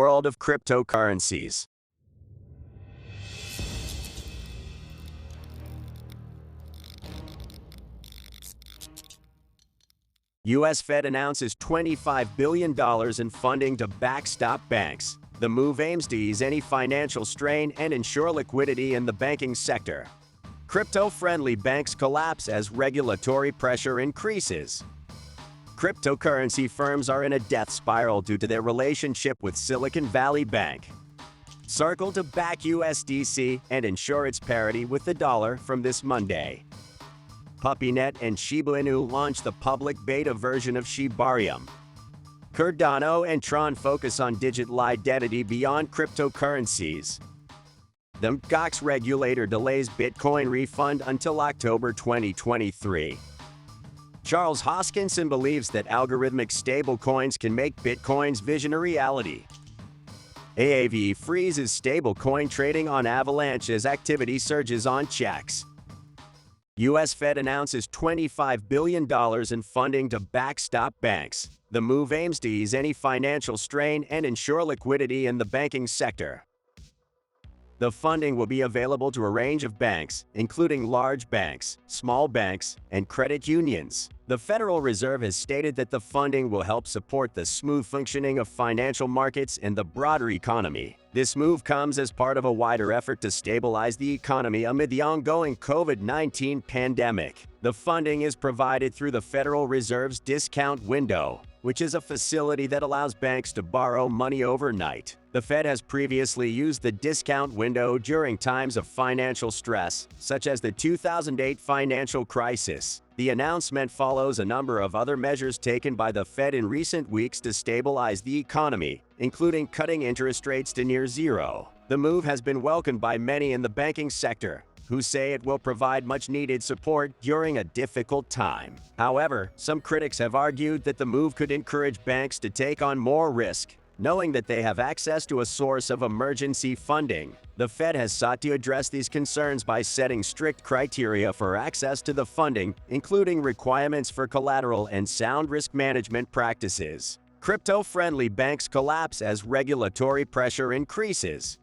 World of cryptocurrencies. U.S. Fed announces $25 billion in funding to backstop banks. The move aims to ease any financial strain and ensure liquidity in the banking sector. Crypto-friendly banks collapse as regulatory pressure increases. Cryptocurrency firms are in a death spiral due to their relationship with Silicon Valley Bank. Circle to back USDC and ensure its parity with the dollar from this Monday. PuppyNet and SHIBA launched the public beta version of SHIBARIUM. CARDANO and TRON focus on digital identity beyond cryptocurrencies. The MT.GOX regulator delays Bitcoin refund until October 2023. Charles Hoskinson believes that algorithmic stablecoins can make Bitcoin's vision a reality. AAVE freezes stablecoin trading on Avalanche as activity surges on checks. U.S. Fed announces $25 billion in funding to backstop banks. The move aims to ease any financial strain and ensure liquidity in the banking sector. The funding will be available to a range of banks, including large banks, small banks, and credit unions. The Federal Reserve has stated that the funding will help support the smooth functioning of financial markets and the broader economy. This move comes as part of a wider effort to stabilize the economy amid the ongoing COVID-19 pandemic. The funding is provided through the Federal Reserve's discount window, which is a facility that allows banks to borrow money overnight. The Fed has previously used the discount window during times of financial stress, such as the 2008 financial crisis. The announcement follows a number of other measures taken by the Fed in recent weeks to stabilize the economy, including cutting interest rates to near zero. The move has been welcomed by many in the banking sector, who say it will provide much-needed support during a difficult time. However, some critics have argued that the move could encourage banks to take on more risk, knowing that they have access to a source of emergency funding. The Fed has sought to address these concerns by setting strict criteria for access to the funding, including requirements for collateral and sound risk management practices. Crypto-friendly banks collapse as regulatory pressure increases.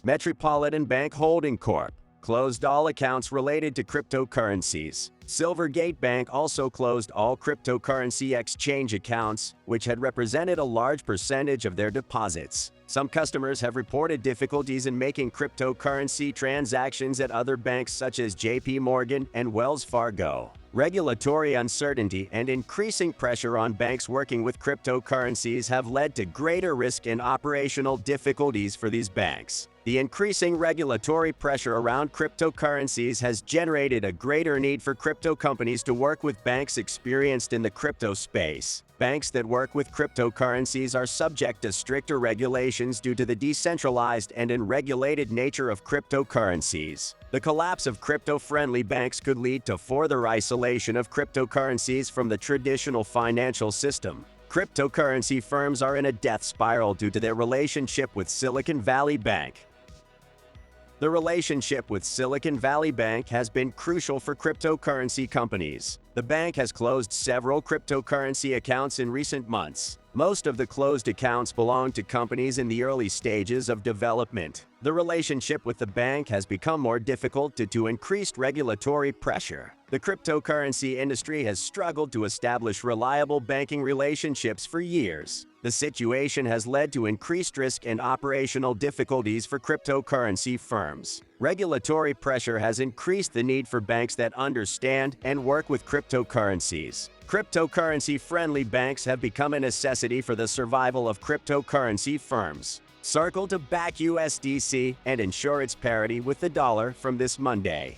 Metropolitan Bank Holding Corp. closed all accounts related to cryptocurrencies. Silvergate Bank also closed all cryptocurrency exchange accounts, which had represented a large percentage of their deposits. Some customers have reported difficulties in making cryptocurrency transactions at other banks such as JP Morgan and Wells Fargo. Regulatory uncertainty and increasing pressure on banks working with cryptocurrencies have led to greater risk and operational difficulties for these banks. The increasing regulatory pressure around cryptocurrencies has generated a greater need for crypto companies to work with banks experienced in the crypto space. Banks that work with cryptocurrencies are subject to stricter regulations due to the decentralized and unregulated nature of cryptocurrencies. The collapse of crypto-friendly banks could lead to further isolation of cryptocurrencies from the traditional financial system. Cryptocurrency firms are in a death spiral due to their relationship with Silicon Valley Bank. The relationship with Silicon Valley Bank has been crucial for cryptocurrency companies. The bank has closed several cryptocurrency accounts in recent months. Most of the closed accounts belong to companies in the early stages of development. The relationship with the bank has become more difficult due to increased regulatory pressure. The cryptocurrency industry has struggled to establish reliable banking relationships for years. The situation has led to increased risk and operational difficulties for cryptocurrency firms. Regulatory pressure has increased the need for banks that understand and work with cryptocurrencies. Cryptocurrency-friendly banks have become a necessity for the survival of cryptocurrency firms. Circle to back USDC and ensure its parity with the dollar from this Monday.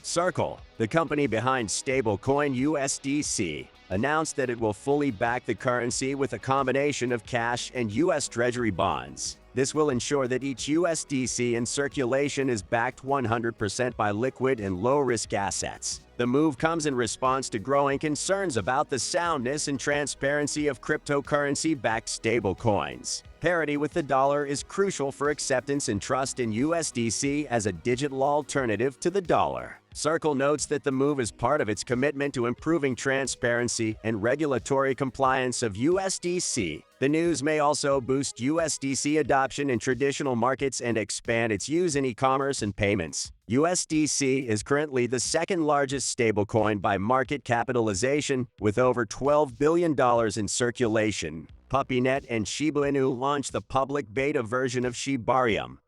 Circle, the company behind stablecoin USDC, announced that it will fully back the currency with a combination of cash and U.S. Treasury bonds. This will ensure that each USDC in circulation is backed 100% by liquid and low-risk assets. The move comes in response to growing concerns about the soundness and transparency of cryptocurrency-backed stablecoins. Parity with the dollar is crucial for acceptance and trust in USDC as a digital alternative to the dollar. Circle notes that the move is part of its commitment to improving transparency and regulatory compliance of USDC. The news may also boost USDC adoption in traditional markets and expand its use in e-commerce and payments. USDC is currently the second largest stablecoin by market capitalization, with over $12 billion in circulation. PuppyNet and Shiba Inu launched the public beta version of SHIBARIUM.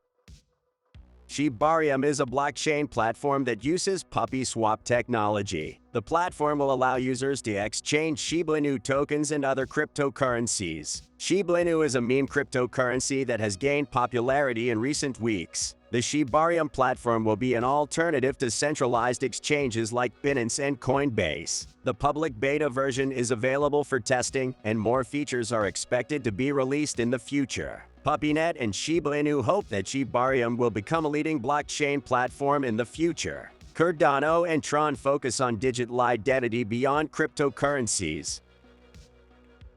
SHIBARIUM is a blockchain platform that uses Puppy Swap technology. The platform will allow users to exchange Shiba Inu tokens and other cryptocurrencies. Shiba Inu is a meme cryptocurrency that has gained popularity in recent weeks. The SHIBARIUM platform will be an alternative to centralized exchanges like Binance and Coinbase. The public beta version is available for testing, and more features are expected to be released in the future. PuppyNet and Shiba Inu hope that SHIBARIUM will become a leading blockchain platform in the future. CARDANO and TRON focus on digital identity beyond cryptocurrencies.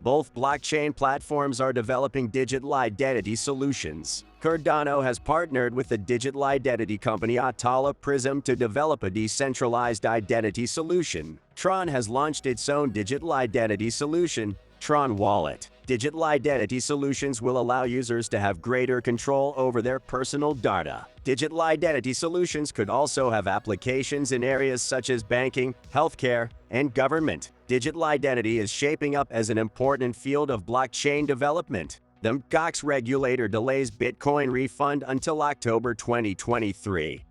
Both blockchain platforms are developing digital identity solutions. CARDANO has partnered with the digital identity company Atala Prism to develop a decentralized identity solution. TRON has launched its own digital identity solution, TRON Wallet. Digital identity solutions will allow users to have greater control over their personal data. Digital identity solutions could also have applications in areas such as banking, healthcare, and government. Digital identity is shaping up as an important field of blockchain development. The MT.GOX regulator delays Bitcoin refund until October 2023.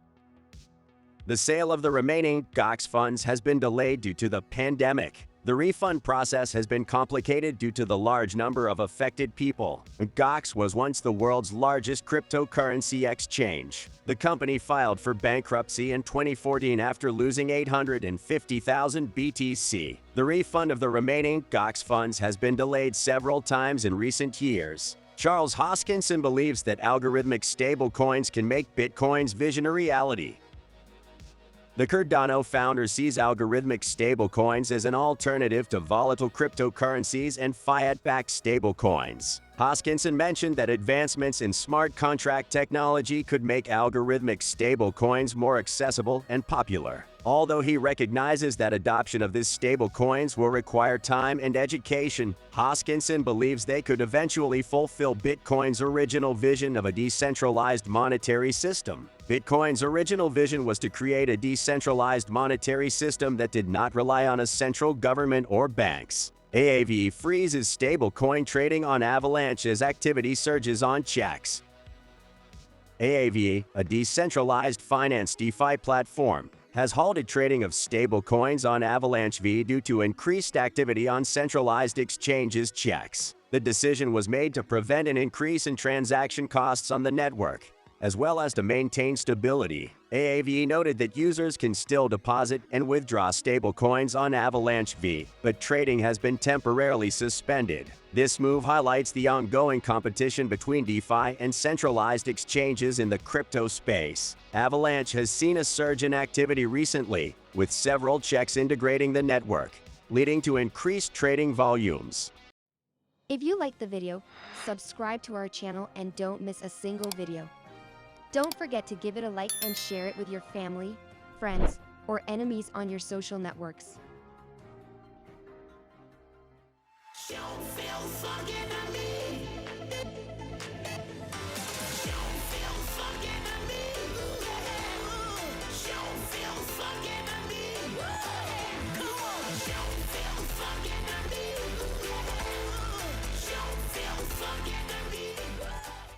The sale of the remaining MT.GOX funds has been delayed due to the pandemic. The refund process has been complicated due to the large number of affected people. MT.GOX was once the world's largest cryptocurrency exchange. The company filed for bankruptcy in 2014 after losing 850,000 BTC. The refund of the remaining MT.GOX funds has been delayed several times in recent years. Charles Hoskinson believes that algorithmic stablecoins can make Bitcoin's vision a reality. The CARDANO founder sees algorithmic stablecoins as an alternative to volatile cryptocurrencies and fiat-backed stablecoins. Hoskinson mentioned that advancements in smart contract technology could make algorithmic stablecoins more accessible and popular. Although he recognizes that adoption of these stablecoins will require time and education, Hoskinson believes they could eventually fulfill Bitcoin's original vision of a decentralized monetary system. Bitcoin's original vision was to create a decentralized monetary system that did not rely on a central government or banks. AAVE freezes stablecoin trading on Avalanche as activity surges on checks. AAVE, a decentralized finance DeFi platform, has halted trading of stablecoins on Avalanche V due to increased activity on centralized exchanges checks. The decision was made to prevent an increase in transaction costs on the network, as well as to maintain stability. AAVE noted that users can still deposit and withdraw stablecoins on Avalanche V, but trading has been temporarily suspended. This move highlights the ongoing competition between DeFi and centralized exchanges in the crypto space. Avalanche has seen a surge in activity recently, with several checks integrating the network, leading to increased trading volumes. If you liked the video, subscribe to our channel and don't miss a single video. Don't forget to give it a like and share it with your family, friends, or enemies on your social networks. Don't feel fucking